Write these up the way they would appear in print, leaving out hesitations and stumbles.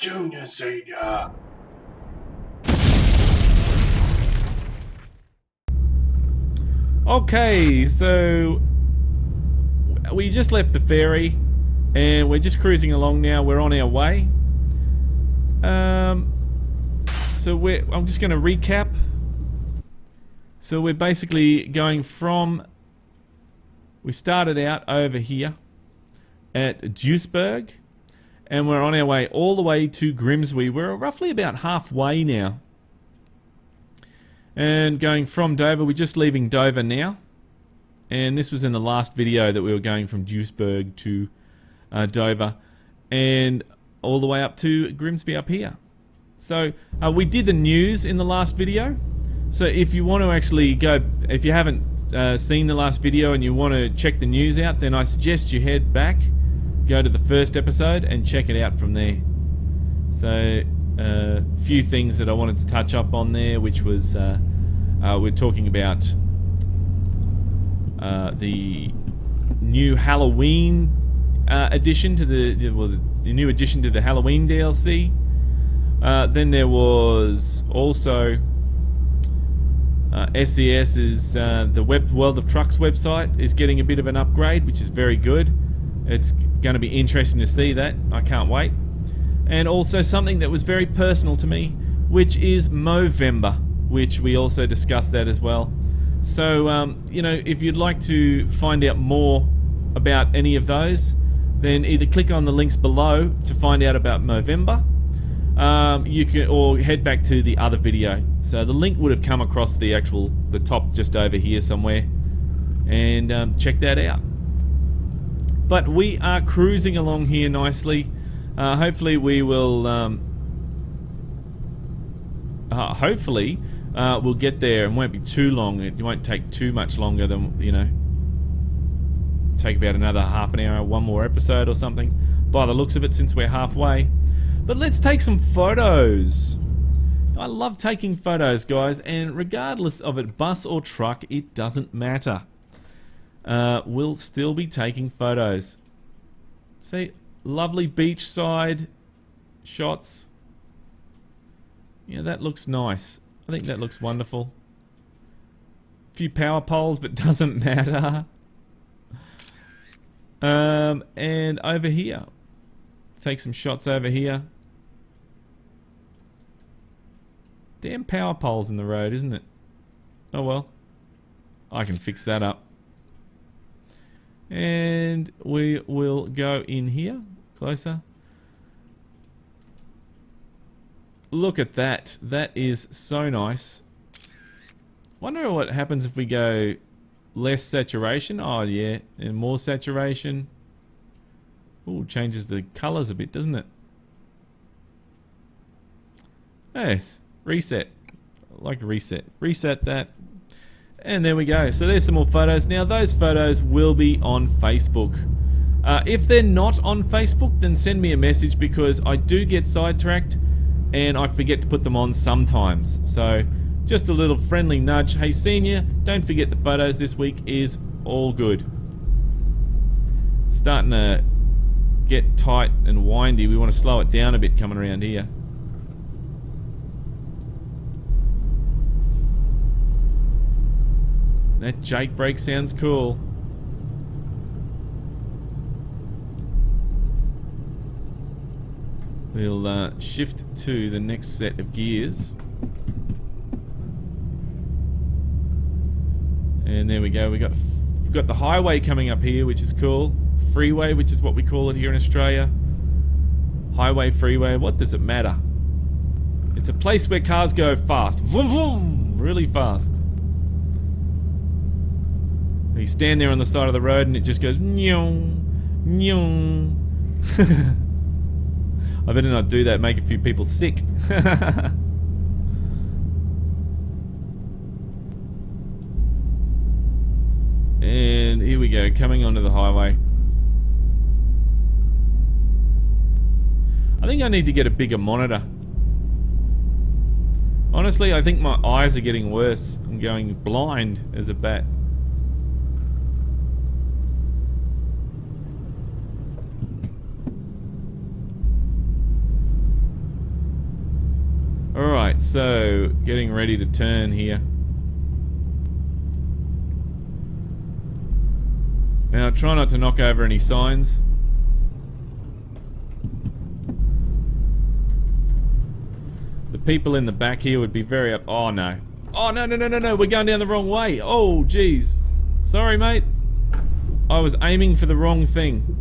Junior, senior. Okay, so we just left the ferry and we're just cruising along now. We're on our way. I'm just going to recap. So we're basically going from, we started out over here at Duisburg and we're on our way all the way to Grimsby. We're roughly about halfway now. And going from Dover, we're just leaving Dover now. And this was in the last video that we were going from Duisburg to Dover. And all the way up to Grimsby up here. So we did the news in the last video. So if you want to actually go, if you haven't seen the last video and you want to check the news out, then I suggest you head back, go to the first episode and check it out from there. So a few things that I wanted to touch up on there, which was we're talking about the new Halloween addition to the new addition to the Halloween DLC. Then there was also SES's the World of Trucks website is getting a bit of an upgrade, which is very good. It's going to be interesting to see that. I can't wait. And also something that was very personal to me, which is Movember, which we also discussed that as well. So, you know, if you'd like to find out more about any of those, then either click on the links below to find out about Movember. You can, or head back to the other video. So the link would have come across the top just over here somewhere, and check that out. But we are cruising along here nicely. Hopefully we will. Hopefully we'll get there and won't be too long. It won't take too much longer than, you know, take about another half an hour, one more episode or something. By the looks of it, since we're halfway. But let's take some photos. I love taking photos, guys, and regardless of it bus or truck, it doesn't matter. We'll still be taking photos. See, lovely beachside shots. Yeah, that looks nice. I think that looks wonderful. A few power poles, but doesn't matter. And over here, take some shots over here. Damn power poles in the road, isn't it? Oh well, I can fix that up. And we will go in here, closer. Look at that. That is so nice. Wonder what happens if we go less saturation. Oh yeah, and more saturation. Ooh, changes the colors a bit, doesn't it? Yes, reset. I like a reset. Reset that. And there we go. So there's some more photos. Now those photos will be on Facebook. If they're not on Facebook, then send me a message, because I do get sidetracked and I forget to put them on sometimes. So just a little friendly nudge. Hey senior, don't forget the photos this week is all good. Starting to get tight and windy. We want to slow it down a bit coming around here. That Jake brake sounds cool. We'll shift to the next set of gears. And there we go. We've got the highway coming up here, which is cool. Freeway, which is what we call it here in Australia. Highway, freeway, what does it matter? It's a place where cars go fast. Vroom, vroom, really fast. You stand there on the side of the road and it just goes nyong, nyong. I better not do that, make a few people sick. And here we go, coming onto the highway. I think I need to get a bigger monitor. Honestly, I think my eyes are getting worse. I'm going blind as a bat. Alright, so getting ready to turn here. Now try not to knock over any signs. The people in the back here would be very up. Oh no. Oh no, no, no, no, no, we're going down the wrong way. Oh jeez. Sorry mate. I was aiming for the wrong thing.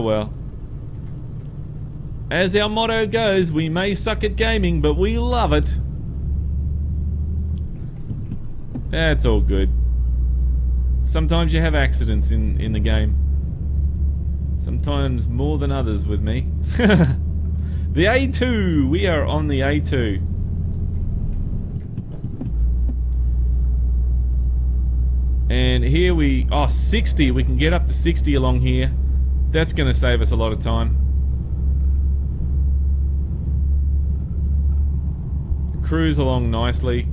Well. As our motto goes, we may suck at gaming, but we love it. That's all good. Sometimes you have accidents in the game. Sometimes more than others with me. The A2! We are on the A2. And here we... Oh, 60! We can get up to 60 along here. That's going to save us a lot of time. Cruise along nicely.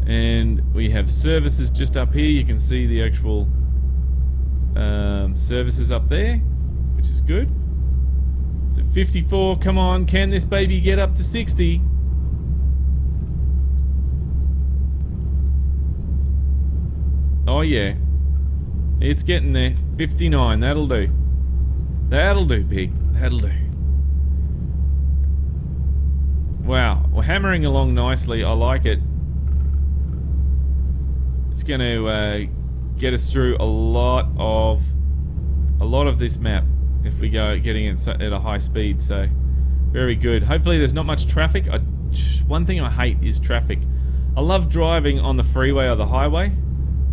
And we have services just up here. You can see the actual services up there, which is good. So 54, come on, can this baby get up to 60? Oh yeah, it's getting there. 59, that'll do. That'll do, pig, that'll do. Wow, we're hammering along nicely, I like it. It's going to get us through a lot of this map if we go getting it at a high speed. So very good. Hopefully there's not much traffic. One thing I hate is traffic. I love driving on the freeway or the highway.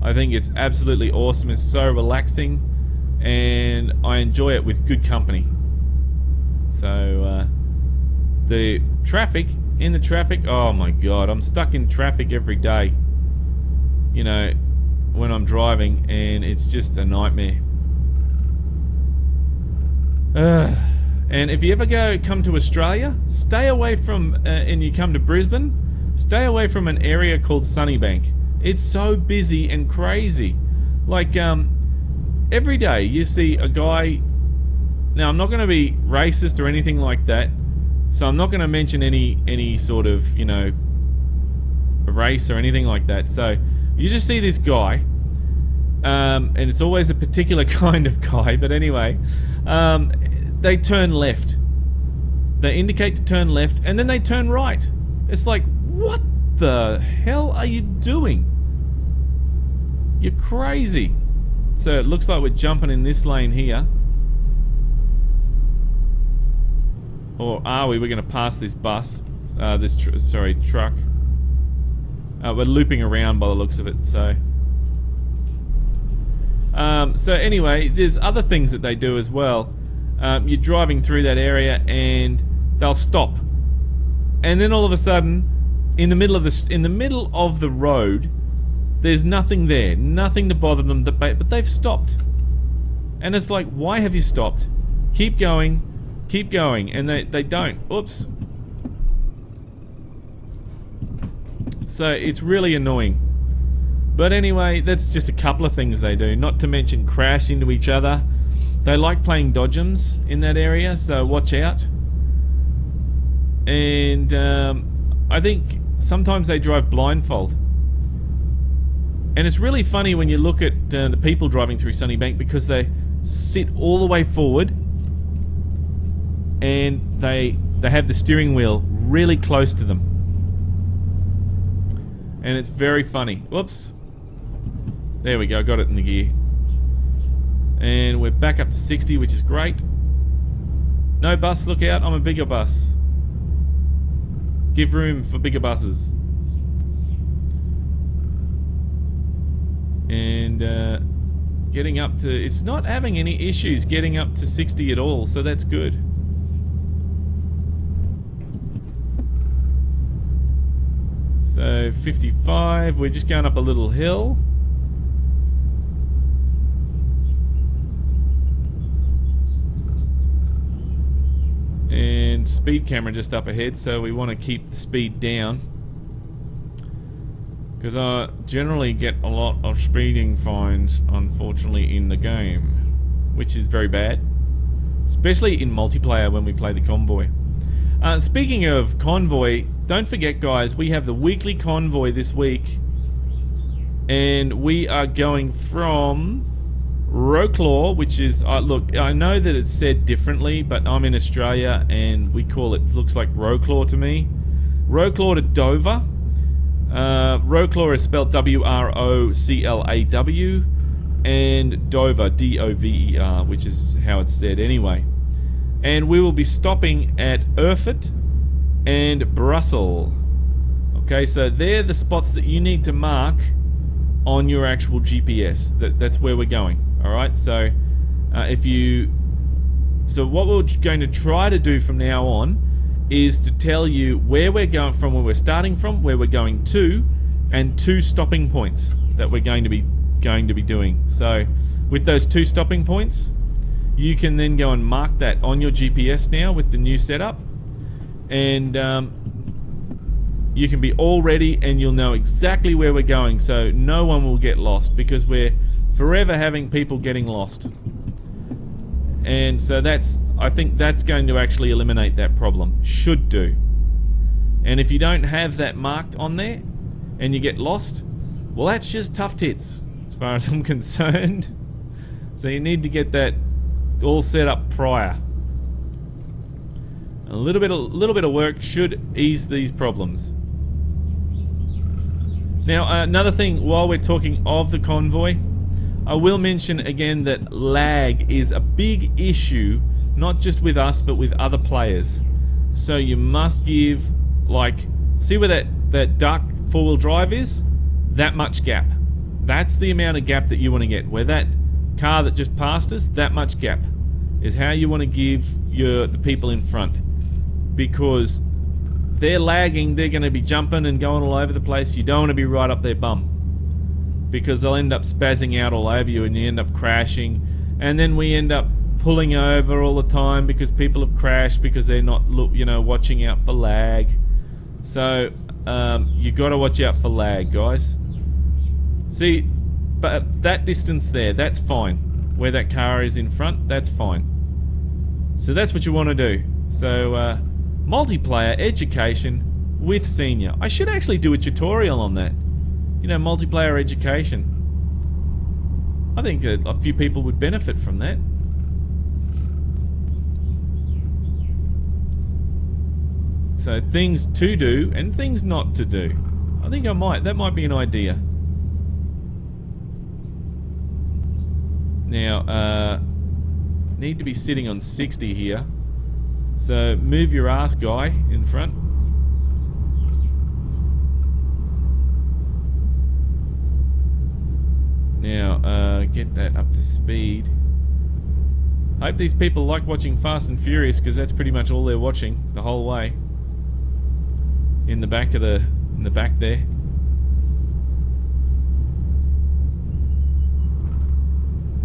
I think it's absolutely awesome. It's so relaxing, and I enjoy it with good company. So the traffic, oh my god, I'm stuck in traffic every day. You know, when I'm driving, and it's just a nightmare. And if you ever come to Australia, stay away from, and you come to Brisbane, stay away from an area called Sunnybank. It's so busy and crazy. Like, every day you see a guy... Now, I'm not going to be racist or anything like that, so I'm not going to mention any sort of, you know, race or anything like that. So you just see this guy, and it's always a particular kind of guy, but anyway, they turn left. They indicate to turn left, and then they turn right. It's like, what the hell are you doing? You're crazy. So it looks like we're jumping in this lane here. Or are we? We're going to pass this bus. Truck. We're looping around by the looks of it, so... so anyway, there's other things that they do as well. You're driving through that area and they'll stop. And then all of a sudden, in the middle of the road, there's nothing there. Nothing to bother them, but they've stopped. And it's like, why have you stopped? Keep going. Keep going. And they don't. Oops. So it's really annoying. But anyway, that's just a couple of things they do. Not to mention crash into each other. They like playing dodgems in that area, so watch out. And I think sometimes they drive blindfold. And it's really funny when you look at the people driving through Sunnybank, because they sit all the way forward and they have the steering wheel really close to them. And it's very funny. Whoops. There we go, got it in the gear. And we're back up to 60, which is great. No bus, look out, I'm a bigger bus. Give room for bigger buses. And getting up to... It's not having any issues getting up to 60 at all, so that's good. So 55, we're just going up a little hill. And speed camera just up ahead, so we want to keep the speed down. Because I generally get a lot of speeding fines, unfortunately, in the game. Which is very bad. Especially in multiplayer when we play the convoy. Speaking of convoy, don't forget guys, we have the weekly convoy this week. And we are going from Wroclaw, which is, look, I know that it's said differently, but I'm in Australia and we call it, looks like Wroclaw to me. Wroclaw to Dover. Wroclaw is spelled W-R-O-C-L-A-W, and Dover, D-O-V-E-R, which is how it's said anyway. And we will be stopping at Erfurt and Brussels. Okay, so they're the spots that you need to mark on your actual GPS. That's where we're going. Alright, so so what we're going to try to do from now on is to tell you where we're going from, where we're starting from, where we're going to, and 2 stopping points that we're going to be doing. So with those 2 stopping points, you can then go and mark that on your GPS now with the new setup, and you can be all ready and you'll know exactly where we're going, so no one will get lost, because we're forever having people getting lost. And so I think that's going to actually eliminate that problem. Should do. And if you don't have that marked on there and you get lost, well, that's just tough tits as far as I'm concerned. So you need to get that all set up prior. A little bit of work should ease these problems. Now, another thing while we're talking of the convoy, I will mention again that lag is a big issue, not just with us, but with other players. So you must give, like, see where that dark 4-wheel drive is? That much gap. That's the amount of gap that you want to get. Where that car that just passed us, that much gap is how you want to give the people in front. Because they're lagging, they're going to be jumping and going all over the place. You don't want to be right up their bum, because they'll end up spazzing out all over you and you end up crashing, and then we end up pulling over all the time because people have crashed because they're not watching out for lag. So you got to watch out for lag, guys. See, but that distance there, that's fine. Where that car is in front, that's fine. So that's what you want to do. So multiplayer education with senior. I should actually do a tutorial on that. Multiplayer education. I think a few people would benefit from that. So things to do and things not to do. I think that might be an idea. Now, need to be sitting on 60 here. So move your ass, guy, in front. Now, get that up to speed. I hope these people like watching Fast and Furious, because that's pretty much all they're watching the whole way. In the back there.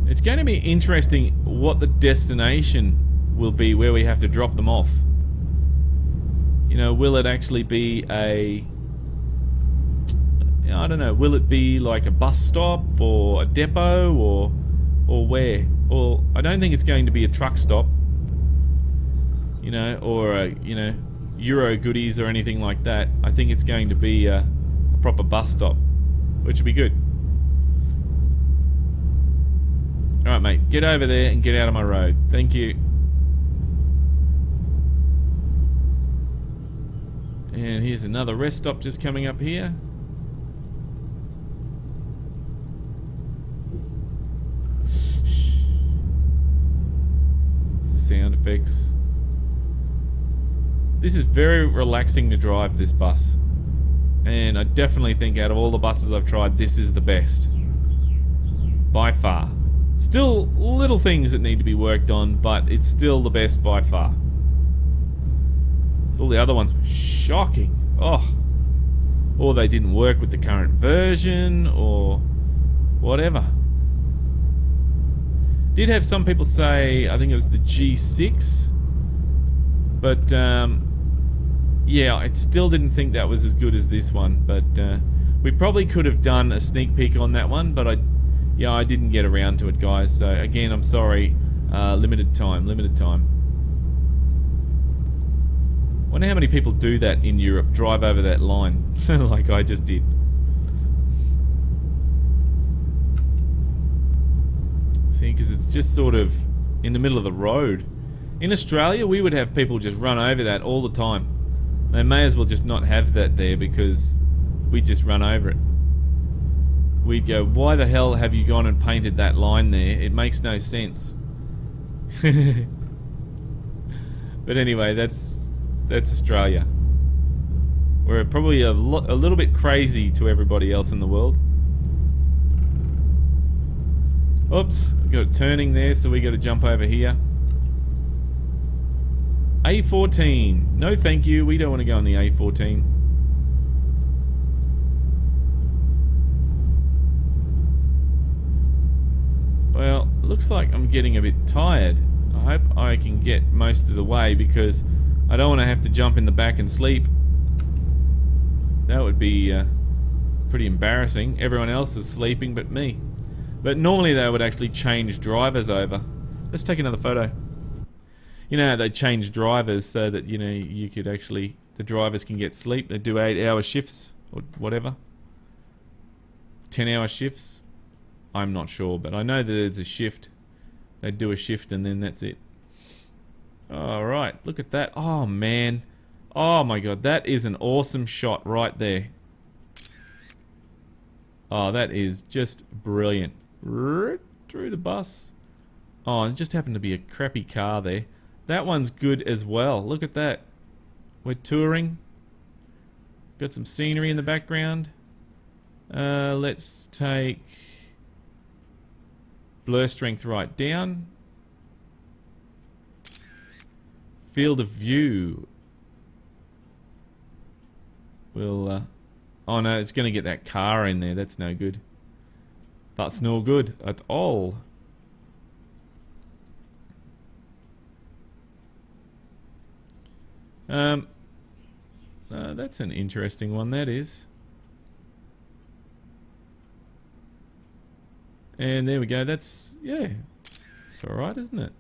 It's going to be interesting what the destination will be where we have to drop them off. Will it actually be I don't know, will it be like a bus stop or a depot or where? Or I don't think it's going to be a truck stop, or Euro goodies or anything like that. I think it's going to be a proper bus stop, which would be good. Alright mate, get over there and get out of my road. Thank you. And here's another rest stop just coming up here. It's the sound effects. This is very relaxing to drive, this bus. And I definitely think out of all the buses I've tried, this is the best. By far. Still little things that need to be worked on, but it's still the best by far. All the other ones were shocking. Oh. Or they didn't work with the current version, or whatever. Did have some people say, I think it was the G6. But, yeah, I still didn't think that was as good as this one. But, We probably could have done a sneak peek on that one, but I didn't get around to it, guys. So again, I'm sorry. Limited time. Wonder how many people do that in Europe, drive over that line like I just did. See, because it's just sort of in the middle of the road. In Australia, we would have people just run over that all the time. They may as well just not have that there because we just run over it. We'd go, why the hell have you gone and painted that line there? It makes no sense. But anyway, that's Australia. We're probably a little bit crazy to everybody else in the world. Oops, we've got a turning there, so we got to jump over here. A14. No thank you, we don't want to go on the A14. Well, looks like I'm getting a bit tired. I hope I can get most of the way because I don't want to have to jump in the back and sleep. That would be pretty embarrassing. Everyone else is sleeping but me. But normally they would actually change drivers over. Let's take another photo. You know how they change drivers so that, you know, you could actually, the drivers can get sleep. They do 8-hour shifts or whatever. 10-hour shifts. I'm not sure, but I know that there's a shift. They do a shift and then that's it. Alright, look at that. Oh man. Oh my god, that is an awesome shot right there. Oh, that is just brilliant. Through the bus. Oh, it just happened to be a crappy car there. That one's good as well. Look at that. We're touring. Got some scenery in the background. Let's take blur strength right down. Field of view. We'll oh no, it's gonna get that car in there. That's no good. That's no good at all. That's an interesting one, that is. And there we go, that's, yeah. It's alright, isn't it?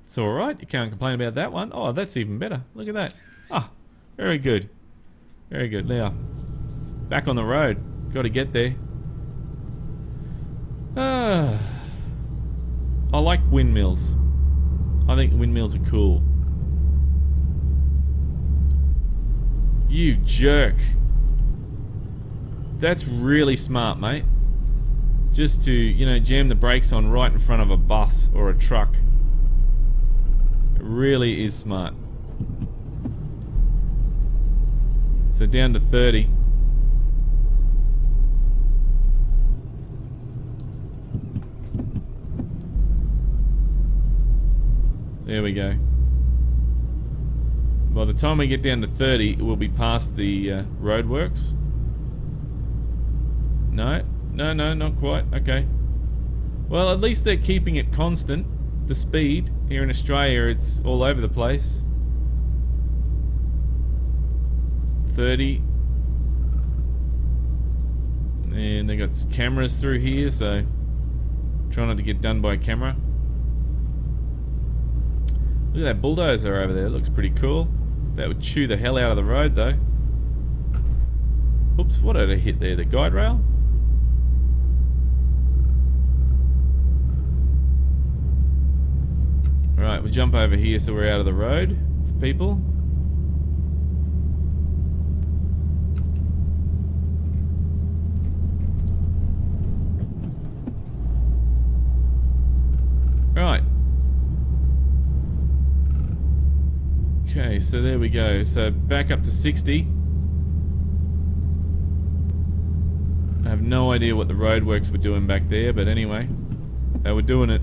It's alright, you can't complain about that one. Oh, that's even better. Look at that. Ah, very good. Very good. Now, back on the road. Got to get there. I like windmills. I think windmills are cool. You jerk. That's really smart, mate. Just to, you know, jam the brakes on right in front of a bus or a truck. It really is smart. So down to 30. There we go. By the time we get down to 30, we'll be past the roadworks. No, not quite. Okay. Well, at least they're keeping it constant. The speed. Here in Australia, it's all over the place. 30. And they got cameras through here, so try not to get done by a camera. Look at that bulldozer over there. It looks pretty cool. That would chew the hell out of the road, though. Oops, what did I hit there? The guide rail? Alright, we'll jump over here so we're out of the road for people. Right. Okay, so there we go. So back up to 60. I have no idea what the roadworks were doing back there, but anyway, they were doing it.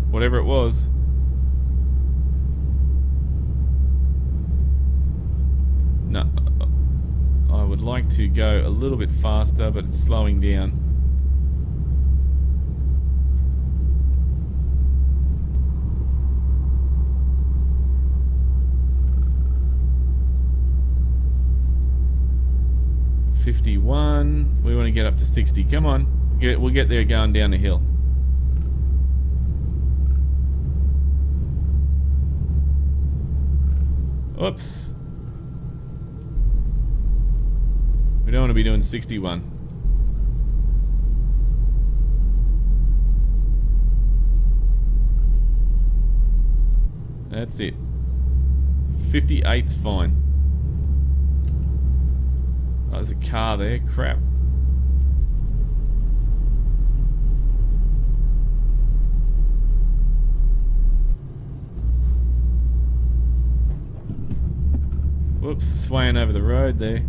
Whatever it was. No, I would like to go a little bit faster, but it's slowing down. 51. We want to get up to 60. Come on. We'll get there going down the hill. Oops. We don't want to be doing 61. That's it. 58's fine. Oh, there's a car there. Crap. Whoops, swaying over the road there.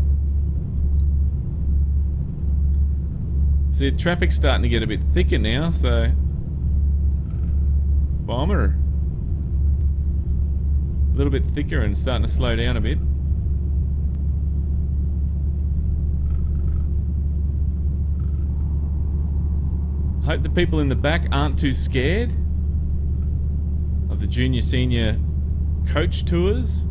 See, traffic's starting to get a bit thicker now, so... Bomber. A little bit thicker and starting to slow down a bit. Hope the people in the back aren't too scared of the junior senior coach tours.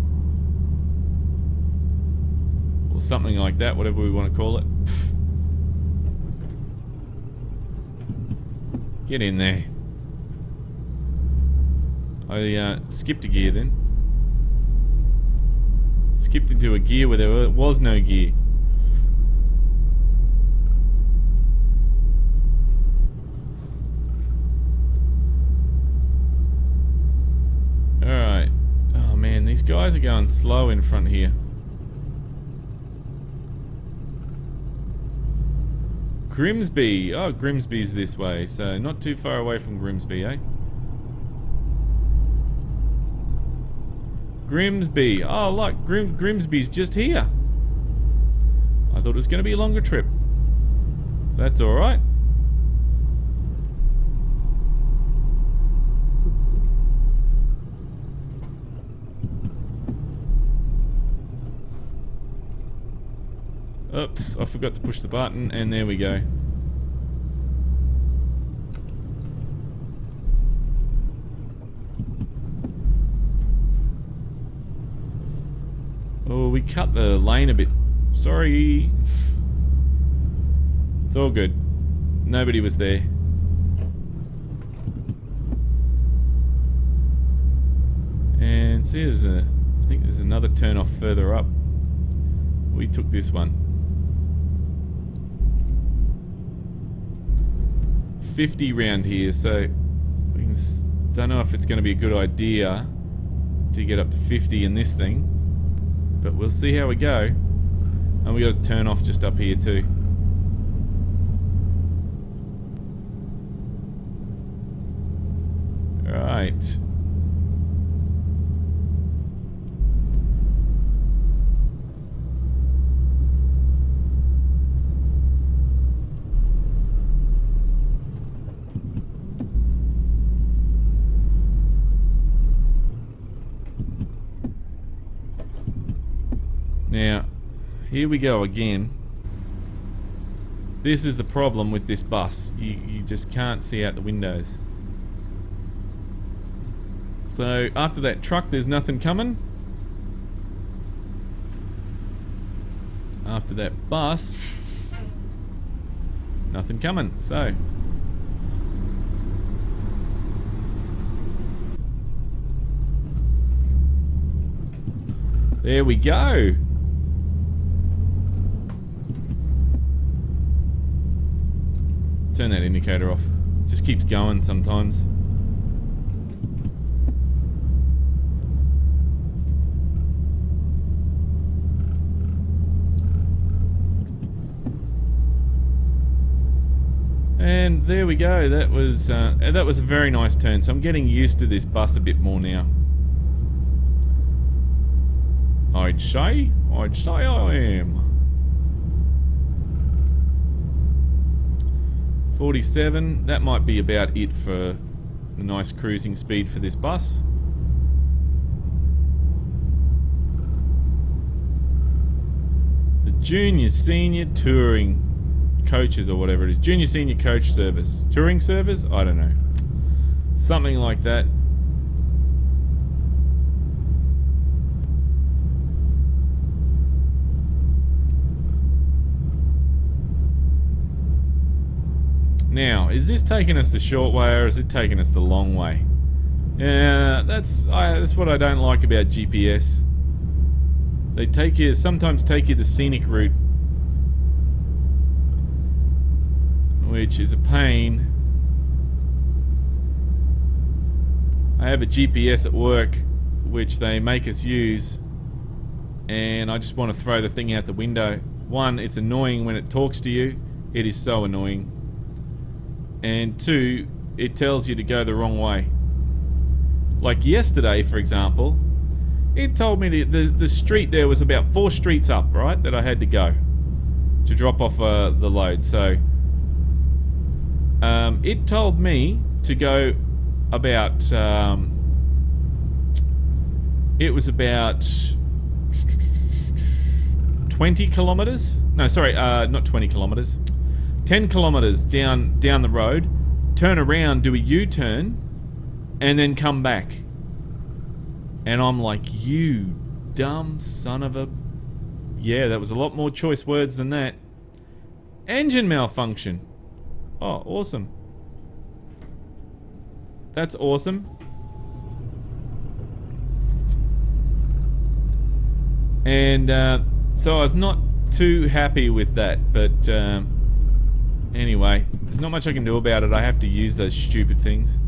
Or something like that, whatever we want to call it. Get in there. I skipped a gear then. Skipped into a gear where there was no gear. Alright. Oh man, these guys are going slow in front here. Grimsby. Oh, Grimsby's this way, so not too far away from Grimsby, eh? Grimsby. Oh, look, Grimsby's just here. I thought it was going to be a longer trip. That's alright. Oops, I forgot to push the button, and there we go. Oh, we cut the lane a bit. Sorry. It's all good. Nobody was there. And see, I think there's another turn off further up. We took this one. 50 round here, so we don't know if it's going to be a good idea to get up to 50 in this thing, but we'll see how we go. And we got to turn off just up here too. Right. Now, here we go again. This is the problem with this bus. You just can't see out the windows. So, after that truck, there's nothing coming. After that bus, nothing coming. So, there we go. Turn that indicator off. It just keeps going sometimes. And there we go. That was a very nice turn. So I'm getting used to this bus a bit more now. I'd say I am. 47, that might be about it for the nice cruising speed for this bus. The junior senior touring coaches or whatever it is. Junior senior coach service. Touring service? I don't know. Something like that. Now, is this taking us the short way or is it taking us the long way? Yeah, that's what I don't like about GPS. They sometimes take you the scenic route, which is a pain. I have a GPS at work which they make us use, and I just want to throw the thing out the window. One, it's annoying when it talks to you. It is so annoying. And two, it tells you to go the wrong way. Like yesterday, for example, it told me the street there was about 4 streets up, right, that I had to go to drop off the load. So it told me to go about it was about 20 kilometers. No, sorry, not 20 kilometers. 10 kilometers down the road, turn around, do a U-turn, and then come back. And I'm like, you dumb son of a... Yeah, that was a lot more choice words than that. Engine malfunction. Oh, awesome. That's awesome. And so I was not too happy with that, but anyway, there's not much I can do about it. I have to use those stupid things.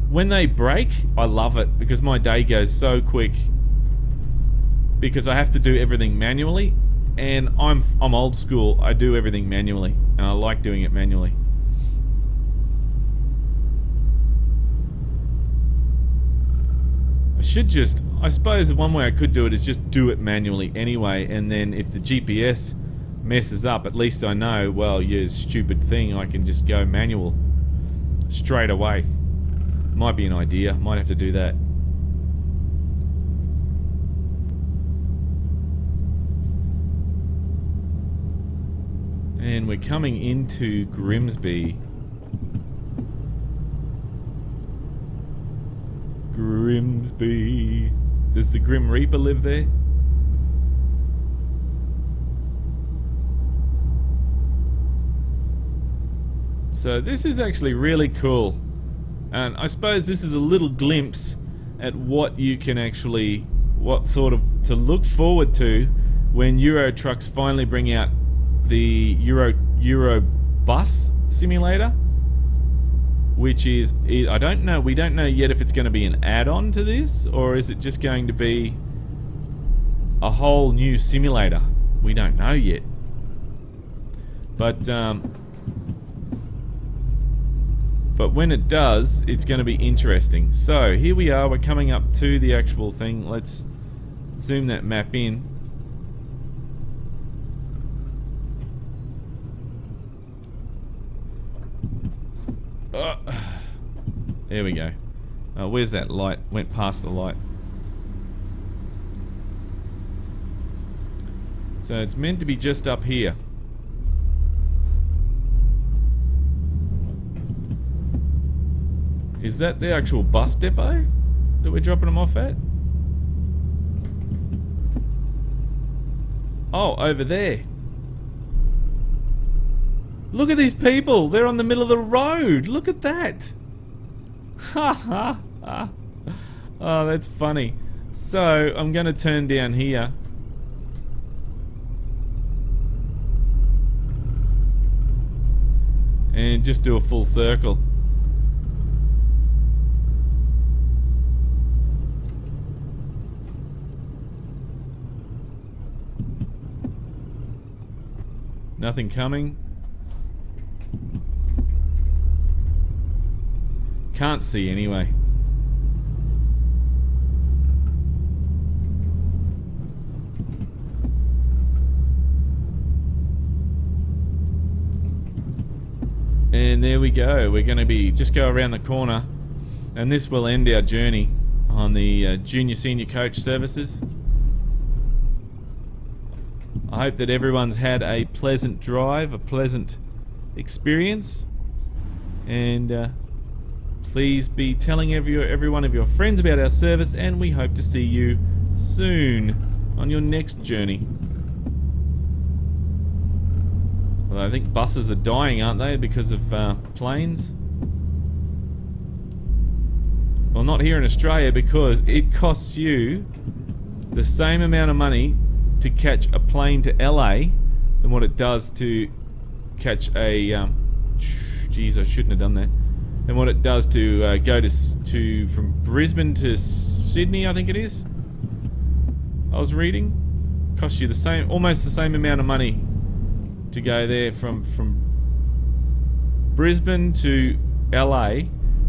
When they break, I love it because my day goes so quick because I have to do everything manually, and I'm old school. I do everything manually, and I like doing it manually. I suppose one way I could do it is just do it manually anyway, and then if the GPS messes up, at least I know, well, you stupid thing, I can just go manual straight away. Might be an idea, might have to do that. And we're coming into Grimsby. Grimsby. Does the Grim Reaper live there? So this is actually really cool. And I suppose this is a little glimpse at what you can actually, what sort of to look forward to when Euro trucks finally bring out the Euro bus simulator, which is, I don't know, we don't know yet if it's going to be an add-on to this or is it just going to be a whole new simulator. We don't know yet. But when it does, it's going to be interesting. So here we are, we're coming up to the actual thing. Let's zoom that map in. There we go. Where's that light? Went past the light. So it's meant to be just up here. Is that the actual bus depot that we're dropping them off at? Oh, over there. Look at these people. They're on the middle of the road. Look at that. Ha ha ha. Oh, that's funny. So, I'm going to turn down here. And just do a full circle. Nothing coming. Can't see anyway. And there we go. We're going to be just go around the corner, and this will end our journey on the junior senior coach services. I hope that everyone's had a pleasant drive, a pleasant experience, and please be telling every one of your friends about our service, and we hope to see you soon on your next journey. Well, I think buses are dying, aren't they, because of planes? Well, not here in Australia, because it costs you the same amount of money to catch a plane to LA than what it does to catch a geez, I shouldn't have done that. Than what it does to go to from Brisbane to Sydney, I think it is. I was reading, costs you the same, almost the same amount of money to go there from Brisbane to LA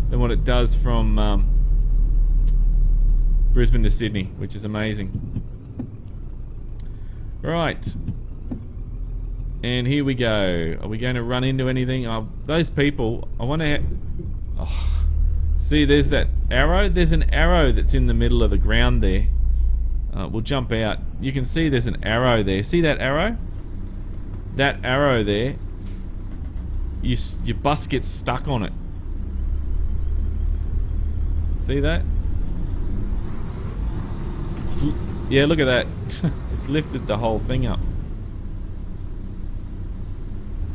than what it does from Brisbane to Sydney, which is amazing. Right. And here we go. Are we going to run into anything? Those people, I want to... Oh, see, there's that arrow. There's an arrow that's in the middle of the ground there. We'll jump out. You can see there's an arrow there. See that arrow? That arrow there, your bus gets stuck on it. See that? Yeah, look at that. It's lifted the whole thing up.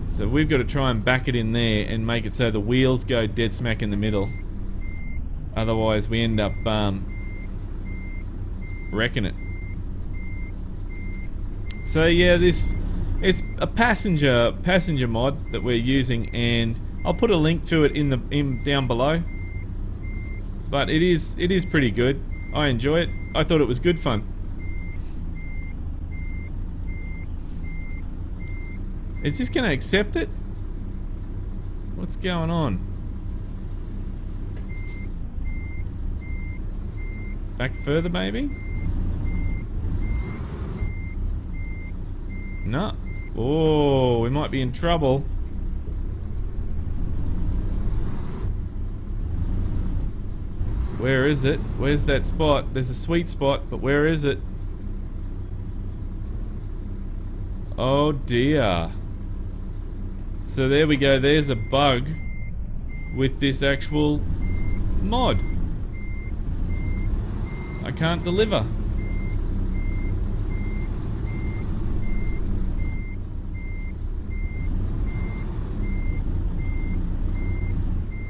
So we've got to try and back it in there and make it so the wheels go dead smack in the middle. Otherwise we end up wrecking it. So yeah, it's a passenger mod that we're using, and I'll put a link to it down below. But it is pretty good. I enjoy it. I thought it was good fun. Is this going to accept it? What's going on? Back further, maybe? No. Oh, we might be in trouble. Where is it? Where's that spot? There's a sweet spot, but where is it? Oh dear. So there we go, there's a bug with this actual mod. I can't deliver.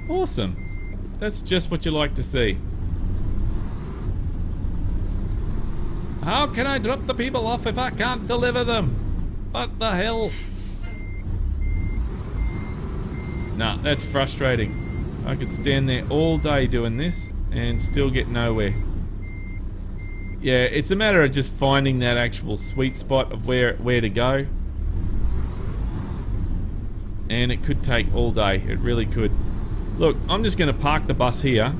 Awesome. That's just what you like to see. How can I drop the people off if I can't deliver them? What the hell? Nah, that's frustrating. I could stand there all day doing this and still get nowhere. Yeah, it's a matter of just finding that actual sweet spot of where to go. And it could take all day, it really could. Look, I'm just going to park the bus here,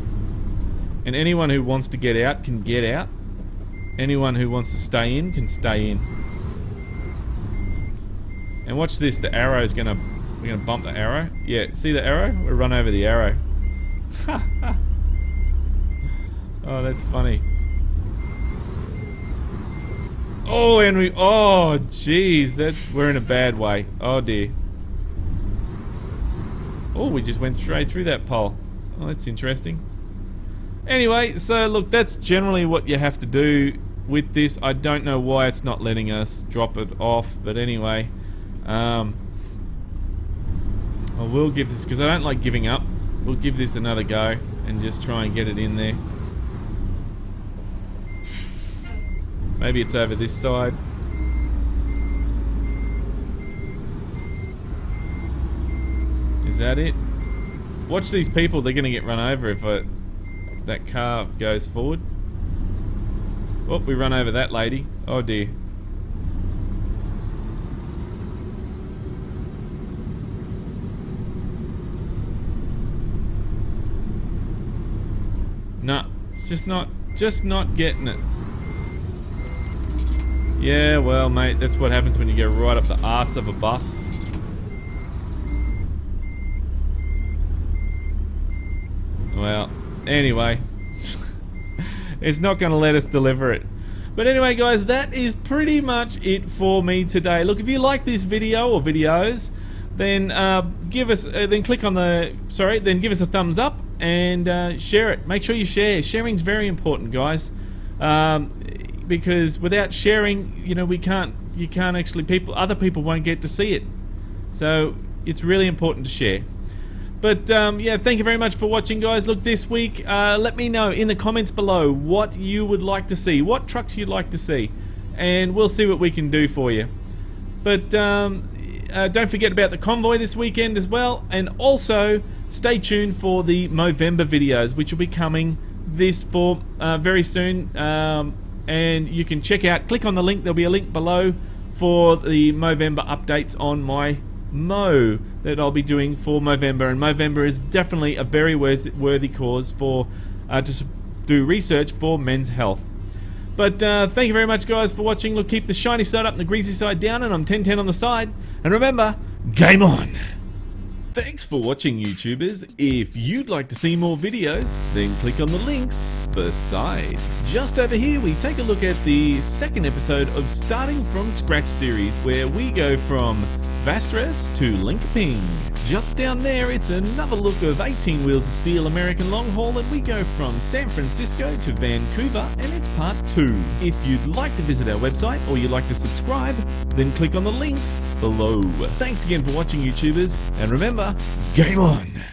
and anyone who wants to get out can get out. Anyone who wants to stay in can stay in. And watch this, the arrow is gonna, we're gonna bump the arrow. Yeah, see the arrow? We'll run over the arrow. Oh, that's funny. Oh, and we, oh, jeez, we're in a bad way. Oh dear. Oh, we just went straight through that pole. Oh, that's interesting. Anyway, so look, that's generally what you have to do with this. I don't know why it's not letting us drop it off, but anyway. I will give this, because I don't like giving up. We'll give this another go and just try and get it in there. Maybe it's over this side. Is that it? Watch these people, they're gonna get run over if that car goes forward. Oh, we run over that lady. Oh dear. No, it's just not getting it. Yeah, well, mate, that's what happens when you go right up the arse of a bus. Well, anyway, it's not going to let us deliver it. But anyway, guys, that is pretty much it for me today. Look, if you like this video or videos, then give us a thumbs up and share it. Make sure you share. Sharing's very important, guys, because without sharing, you know, other people won't get to see it. So it's really important to share. But yeah, thank you very much for watching, guys. Look, this week, let me know in the comments below what you would like to see, what trucks you'd like to see, and we'll see what we can do for you. But don't forget about the convoy this weekend as well, and also stay tuned for the Movember videos, which will be coming very soon. And you can check out, click on the link, there'll be a link below for the Movember updates on my Mo that I'll be doing for Movember. And Movember is definitely a very worthy cause for to do research for men's health. But thank you very much, guys, for watching. Look, keep the shiny side up and the greasy side down, and I'm 1010 on the side. And remember, game on! Thanks for watching, YouTubers. If you'd like to see more videos, then click on the links beside. Just over here, we take a look at the second episode of Starting From Scratch series, where we go from Vastres to Linkping. Just down there, it's another look of 18 Wheels of Steel American Long Haul, and we go from San Francisco to Vancouver, and it's part 2. If you'd like to visit our website or you'd like to subscribe, then click on the links below. Thanks again for watching, YouTubers, and remember, game on!